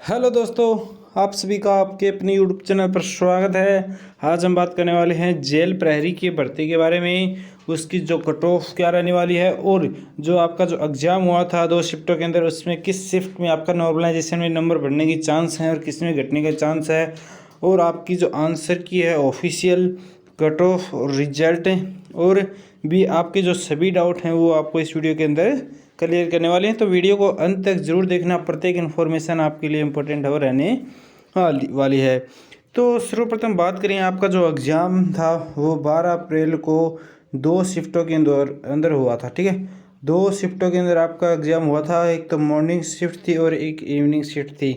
Hello दोस्तों, आप सभी का आपके अपने यूट्यूब चैनल पर स्वागत है। आज हम बात करने वाले हैं जेल प्रहरी की भर्ती के बारे में। उसकी जो कट ऑफ क्या रहने वाली है और जो आपका जो एग्ज़ाम हुआ था 2 शिफ्टों के अंदर, उसमें किस शिफ्ट में आपका नॉर्मलाइजेशन में नंबर बढ़ने की चांस है और किस में घटने का चांस है, और आपकी जो आंसर की है ऑफिशियल कट ऑफ रिजल्ट, और भी आपके जो सभी डाउट हैं वो आपको इस वीडियो के अंदर क्लियर करने वाले हैं। तो वीडियो को अंत तक जरूर देखना, प्रत्येक इन्फॉर्मेशन आपके लिए इम्पोर्टेंट हो रहने वाली है। तो सर्वप्रथम बात करें, आपका जो एग्ज़ाम था वो 12 अप्रैल को 2 शिफ्टों के अंदर हुआ था। ठीक है, 2 शिफ्टों के अंदर आपका एग्ज़ाम हुआ था। एक तो मॉर्निंग शिफ्ट थी और एक इवनिंग शिफ्ट थी।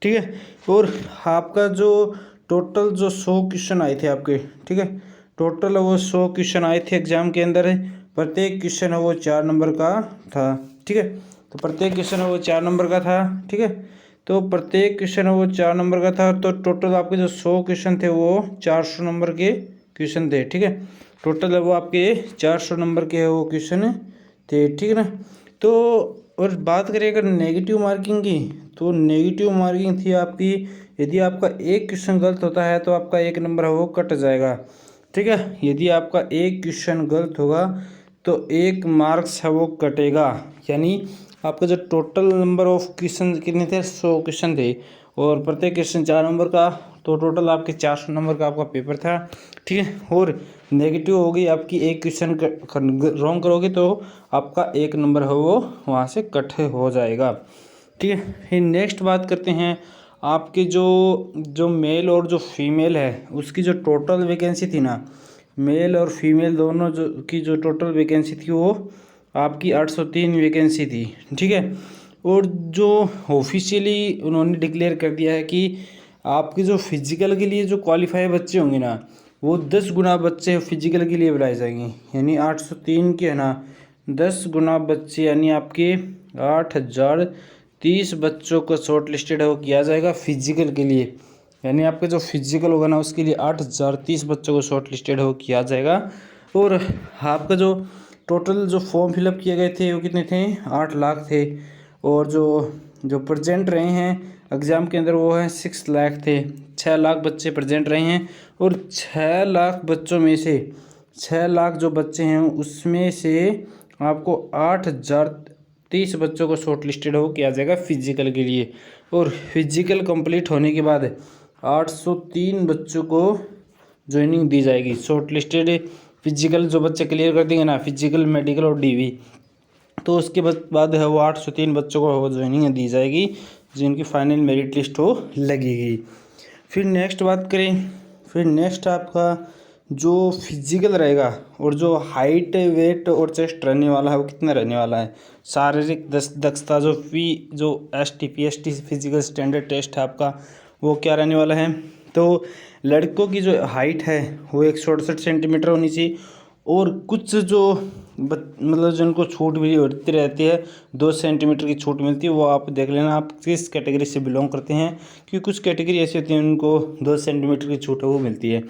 ठीक है, और आपका जो टोटल जो 100 क्वेश्चन आए थे आपके, ठीक है, टोटल वो 100 क्वेश्चन आए थे एग्ज़ाम के अंदर। प्रत्येक क्वेश्चन है वो 4 नंबर का था। ठीक है, तो प्रत्येक क्वेश्चन है वो 4 नंबर का था। ठीक है, तो प्रत्येक क्वेश्चन है वो 4 नंबर का था। तो टोटल आपके जो 100 क्वेश्चन थे वो 400 नंबर के क्वेश्चन थे। ठीक है, टोटल वो आपके 400 नंबर के वो क्वेश्चन थे। ठीक है ना। तो और बात करें अगर नेगेटिव मार्किंग की, तो नेगेटिव मार्किंग थी आपकी, यदि आपका एक क्वेश्चन गलत होता है तो आपका 1 नंबर है वो कट जाएगा। ठीक है, यदि आपका एक क्वेश्चन गलत होगा तो 1 मार्क्स है वो कटेगा। यानी आपका जो टोटल नंबर ऑफ क्वेश्चन कितने थे, 100 क्वेश्चन थे और प्रत्येक क्वेश्चन 4 नंबर का, तो टोटल आपके 400 नंबर का आपका पेपर था। ठीक है, और नेगेटिव होगी आपकी, एक क्वेश्चन रॉन्ग करोगे तो आपका 1 नंबर है वो वहाँ से कट हो जाएगा। ठीक है, फिर नेक्स्ट बात करते हैं, आपके जो जो मेल और जो फीमेल है उसकी जो टोटल वैकेंसी थी ना, मेल और फीमेल दोनों जो की जो टोटल वैकेंसी थी वो आपकी 803 वैकेंसी थी। ठीक है, और जो ऑफिशियली उन्होंने डिक्लेयर कर दिया है कि आपके जो फिजिकल के लिए जो क्वालिफाई बच्चे होंगे ना, वो 10 गुना बच्चे फिजिकल के लिए बुलाए जाएंगे। यानी 803 के है ना 10 गुना बच्चे, यानी आपके 8030 बच्चों को शॉर्ट लिस्टेड है वो किया जाएगा फिजिकल के लिए। यानी आपका जो फिजिकल होगा ना उसके लिए 8030 बच्चों को शॉर्ट लिस्टेड हो किया जाएगा। और आपका जो टोटल जो फॉर्म फिलअप किए गए थे वो कितने थे, 8 लाख थे। और जो जो प्रेजेंट रहे हैं एग्ज़ाम के अंदर वो है 6 लाख थे। 6 लाख बच्चे प्रेजेंट रहे हैं और 6 लाख बच्चों में से 6 लाख जो बच्चे हैं उसमें से आपको 8030 बच्चों को शॉर्ट लिस्टेड हो किया जाएगा फिजिकल के लिए। और फिजिकल कंप्लीट होने के बाद 803 बच्चों को ज्वाइनिंग दी जाएगी। शॉर्ट लिस्टेड फिजिकल जो बच्चे क्लियर कर देंगे ना, फिजिकल मेडिकल और डीवी, तो उसके बाद है वो 803 बच्चों को वो ज्वाइनिंग दी जाएगी जिनकी फाइनल मेरिट लिस्ट हो लगेगी। फिर नेक्स्ट बात करें, फिर नेक्स्ट आपका जो फिजिकल रहेगा और जो हाइट वेट और चेस्ट रहने वाला है वो कितना रहने वाला है, शारीरिक दक्षता जो STPST फिजिकल स्टैंडर्ड टेस्ट है आपका, वो क्या रहने वाला है। तो लड़कों की जो हाइट है वो 168 सेंटीमीटर होनी चाहिए, और कुछ जो मतलब जिनको छूट भी होती रहती है 2 सेंटीमीटर की छूट मिलती है, वो आप देख लेना आप किस कैटेगरी से बिलोंग करते हैं, क्योंकि कुछ कैटेगरी ऐसी होती है उनको 2 सेंटीमीटर की छूट है वो मिलती है।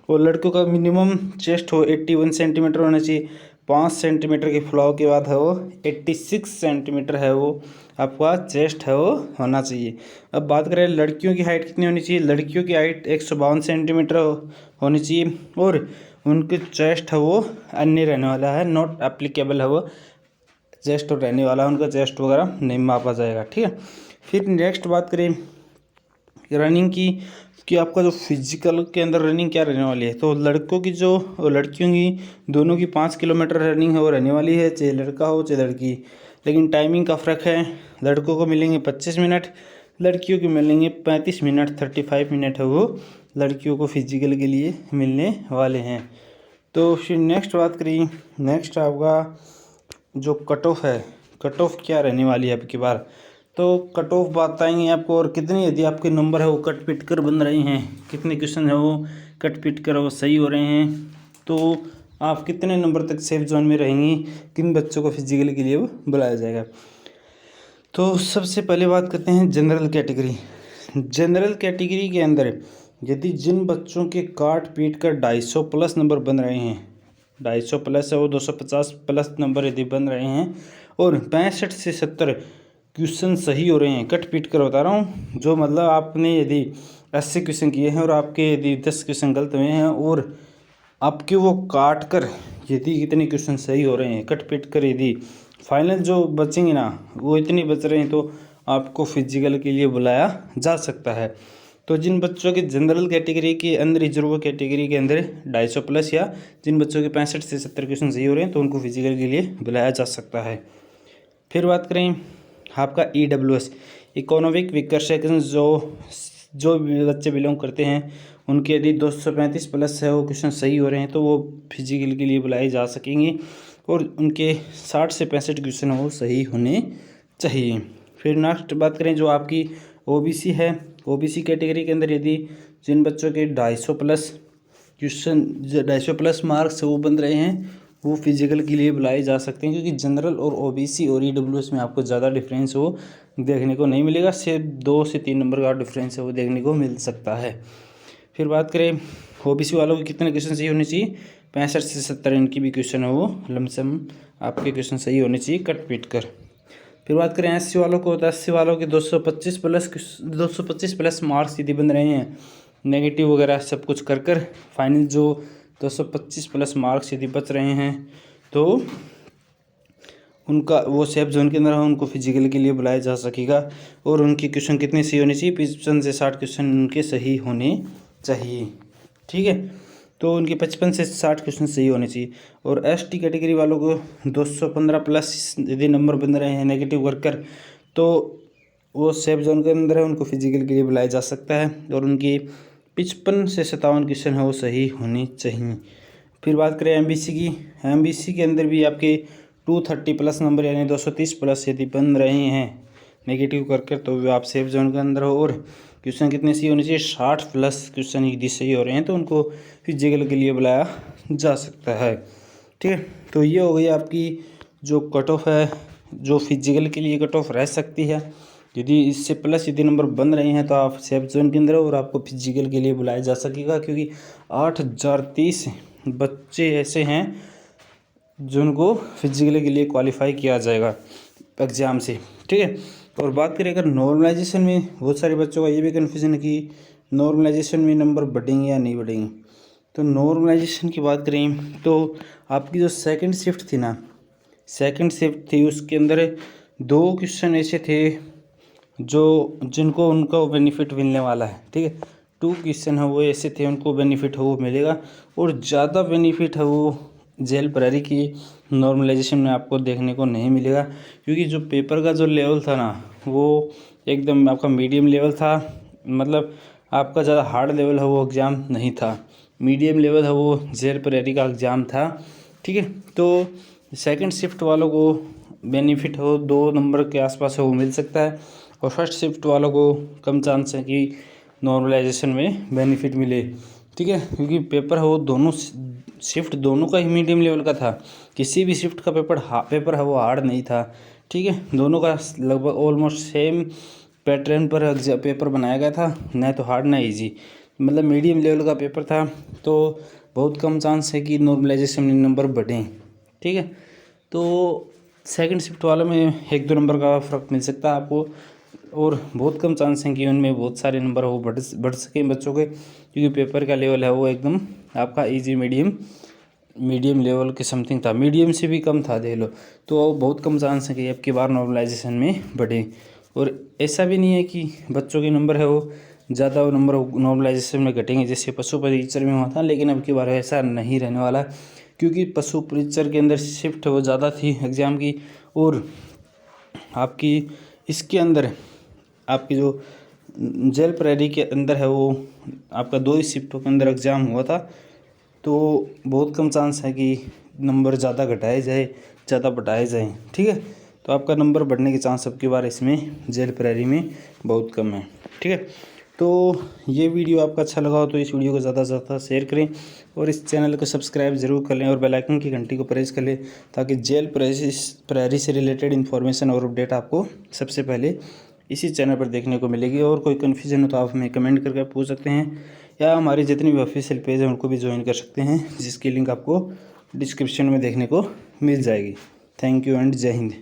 और लड़कों का मिनिमम चेस्ट हो 81 सेंटीमीटर होना चाहिए, 5 सेंटीमीटर के फुलाव के बाद है वो 86 सेंटीमीटर है वो आपका चेस्ट है वो होना चाहिए। अब बात करें लड़कियों की हाइट कितनी होनी चाहिए, लड़कियों की हाइट 152 सेंटीमीटर होनी चाहिए, और उनके चेस्ट है वो अन्य रहने वाला है, नॉट एप्लीकेबल है वो चेस्ट रहने वाला है, उनका चेस्ट वगैरह नहीं मापा जाएगा। ठीक है, फिर नेक्स्ट बात करें रनिंग की, कि आपका जो फिजिकल के अंदर रनिंग क्या रहने वाली है, तो लड़कों की जो और लड़कियों की दोनों की 5 किलोमीटर रनिंग है वो रहने वाली है, चाहे लड़का हो चाहे लड़की। लेकिन टाइमिंग का फ़र्क है, लड़कों को मिलेंगे 25 मिनट, लड़कियों को मिलेंगे 35 मिनट, 35 मिनट है वो लड़कियों को फिजिकल के लिए मिलने वाले हैं। तो फिर नेक्स्ट बात करें, नेक्स्ट आपका जो कट ऑफ है, कट ऑफ क्या रहने वाली है आपकी बार, तो कट ऑफ बताएंगे आपको, और कितनी यदि आपके नंबर है वो कट पिट कर बन रहे हैं, कितने क्वेश्चन है वो कट पिट कर वो सही हो रहे हैं, तो आप कितने नंबर तक सेफ जोन में रहेंगी, किन बच्चों को फिजिकल के लिए वो बुलाया जाएगा। तो सबसे पहले बात करते हैं जनरल कैटेगरी। जनरल कैटेगरी के अंदर यदि जिन बच्चों के काट पीट कर 250 प्लस नंबर बन रहे हैं, 250 प्लस है वो 250 प्लस नंबर यदि बन रहे हैं, और 65 से 70 क्वेश्चन सही हो रहे हैं, कट पीट कर बता रहा हूँ। जो मतलब आपने यदि 80 क्वेश्चन किए हैं और आपके यदि 10 क्वेश्चन गलत हुए हैं और आपके वो काट कर यदि कितने क्वेश्चन सही हो रहे हैं, कट पीट कर यदि फाइनल जो बचेंगे ना वो इतने बच रहे हैं, तो आपको फिजिकल के लिए बुलाया जा सकता है। तो जिन बच्चों के जनरल कैटेगरी के अंदर, रिजर्व कैटेगरी के अंदर 250 प्लस, या जिन बच्चों के 65 से 70 क्वेश्चन सही हो रहे हैं, तो उनको फिजिकल के लिए बुलाया जा सकता है। फिर बात करें आपका EWS, इकोनॉमिक वीकर सेक्शन, जो बच्चे बिलोंग करते हैं उनके यदि 235 प्लस है वो क्वेश्चन सही हो रहे हैं, तो वो फिजिकल के लिए बुलाए जा सकेंगे और उनके 60 से 65 क्वेश्चन वो सही होने चाहिए। फिर नेक्स्ट बात करें जो आपकी OBC है, OBC कैटेगरी के अंदर यदि जिन बच्चों के 250 प्लस क्वेश्चन, 250 प्लस मार्क्स वो बन रहे हैं, वो फिजिकल के लिए बुलाए जा सकते हैं, क्योंकि जनरल और OBC और EWS में आपको ज़्यादा डिफरेंस वो देखने को नहीं मिलेगा, सिर्फ 2 से 3 नंबर का डिफरेंस है वो देखने को मिल सकता है। फिर बात करें OBC वालों को कितने क्वेश्चन सही होने चाहिए, 65 से 70 इनकी भी क्वेश्चन है वो लमसम आपके क्वेश्चन सही होने चाहिए कट पीट कर। फिर बात करें SC वालों को, तो SC वालों के 225 प्लस मार्क्स यदि बन रहे हैं, नेगेटिव वगैरह सब कुछ कर फाइनल जो 225 प्लस मार्क्स यदि बच रहे हैं, तो उनका वो सेफ जोन के अंदर है, उनको फिजिकल के लिए बुलाया जा सकेगा। और उनके क्वेश्चन कितने सही होने चाहिए, 55 से 60 क्वेश्चन उनके सही होने चाहिए, ठीक है। तो उनके 55 से 60 क्वेश्चन सही होने चाहिए। और ST कैटेगरी वालों को 215 प्लस यदि नंबर बन रहे हैं नेगेटिव वर्कर, तो वो सेफ जोन के अंदर है, उनको फिजिकल के लिए बुलाया जा सकता है और उनकी 55 से 57 क्वेश्चन है वो सही होनी चाहिए। फिर बात करें MBC की, MBC के अंदर भी आपके 230 प्लस नंबर यानी 230 प्लस यदि बन रहे हैं नेगेटिव करके, तो वो आप सेफ जोन के अंदर हो। और क्वेश्चन कितने सही होने चाहिए, 60 प्लस क्वेश्चन यदि सही हो रहे हैं, तो उनको फिजिकल के लिए बुलाया जा सकता है, ठीक है। तो ये हो गई आपकी जो कट ऑफ है, जो फिजिकल के लिए कट ऑफ रह सकती है। यदि इससे प्लस यदि नंबर बन रहे हैं तो आप सेफ जोन के अंदर हो और आपको फिजिकल के लिए बुलाया जा सकेगा, क्योंकि 8030 बच्चे ऐसे हैं जिनको फिजिकल के लिए क्वालिफाई किया जाएगा एग्ज़ाम से, ठीक है। और बात करें अगर नॉर्मलाइजेशन में, बहुत सारे बच्चों का ये भी कन्फ्यूजन है कि नॉर्मलाइजेशन में नंबर बढ़ेंगे या नहीं बढ़ेंगे। तो नॉर्मलाइजेशन की बात करें तो आपकी जो सेकंड शिफ्ट थी ना, सेकंड शिफ्ट थी उसके अंदर 2 क्वेश्चन ऐसे थे जिनको उनका बेनिफिट मिलने वाला है, ठीक है। 2 क्वेश्चन है वो ऐसे थे उनको बेनिफिट है वो मिलेगा, और ज़्यादा बेनिफिट है वो जेल प्रहरी की नॉर्मलाइजेशन में आपको देखने को नहीं मिलेगा, क्योंकि जो पेपर का जो लेवल था ना वो एकदम आपका मीडियम लेवल था। मतलब आपका ज़्यादा हार्ड लेवल है वो एग्ज़ाम नहीं था, मीडियम लेवल है वो जेल प्रहरी का एग्ज़ाम था, ठीक है। तो सेकंड शिफ्ट वालों को बेनिफिट हो 2 नंबर के आसपास है वो मिल सकता है, और फर्स्ट शिफ्ट वालों को कम चांस है कि नॉर्मलाइजेशन में बेनिफिट मिले, ठीक है। क्योंकि पेपर है वो दोनों शिफ्ट दोनों का ही मीडियम लेवल का था, किसी भी शिफ्ट का पेपर है वो हार्ड नहीं था, ठीक है। दोनों का लगभग ऑलमोस्ट सेम पैटर्न पर पेपर बनाया गया था, ना तो हार्ड ना इजी, मतलब मीडियम लेवल का पेपर था। तो बहुत कम चांस है कि नॉर्मलाइजेशन में नंबर बढ़ें, ठीक है। तो सेकंड शिफ्ट वालों में 1-2 नंबर का फ़र्क मिल सकता है आपको, और बहुत कम चांस हैं कि उनमें बहुत सारे नंबर वो बढ़ सकें बच्चों के, क्योंकि पेपर का लेवल है वो एकदम आपका इजी मीडियम लेवल के समथिंग था, मीडियम से भी कम था देख लो। तो बहुत कम चांस है कि अब की बार नॉर्मलाइजेशन में बढ़े। और ऐसा भी नहीं है कि बच्चों के नंबर है वो ज़्यादा नंबर नॉर्मलाइजेशन में घटेंगे जैसे पशु परिचर में हुआ था, लेकिन अब की बार ऐसा नहीं रहने वाला, क्योंकि पशु परिचर के अंदर शिफ्ट वो ज़्यादा थी एग्ज़ाम की, और आपकी इसके अंदर आपकी जो जेल प्रहरी के अंदर है वो आपका 2 ही शिफ्टों के अंदर एग्ज़ाम हुआ था। तो बहुत कम चांस है कि नंबर ज़्यादा घटाए जाए, ज़्यादा बढ़ाए जाएँ, ठीक है। तो आपका नंबर बढ़ने के चांस अब की बार इसमें जेल प्रहरी में बहुत कम है, ठीक है। तो ये वीडियो आपका अच्छा लगा हो तो इस वीडियो को ज़्यादा से ज़्यादा शेयर करें, और इस चैनल को सब्सक्राइब ज़रूर कर लें, और बेल आइकन की घंटी को प्रेस कर लें, ताकि जेल प्रहरी से रिलेटेड इन्फॉर्मेशन और अपडेट आपको सबसे पहले इसी चैनल पर देखने को मिलेगी। और कोई कन्फ्यूजन हो तो आप हमें कमेंट करके पूछ सकते हैं, या हमारे जितने भी ऑफिशियल पेज हैं उनको भी ज्वाइन कर सकते हैं, जिसकी लिंक आपको डिस्क्रिप्शन में देखने को मिल जाएगी। थैंक यू एंड जय हिंद।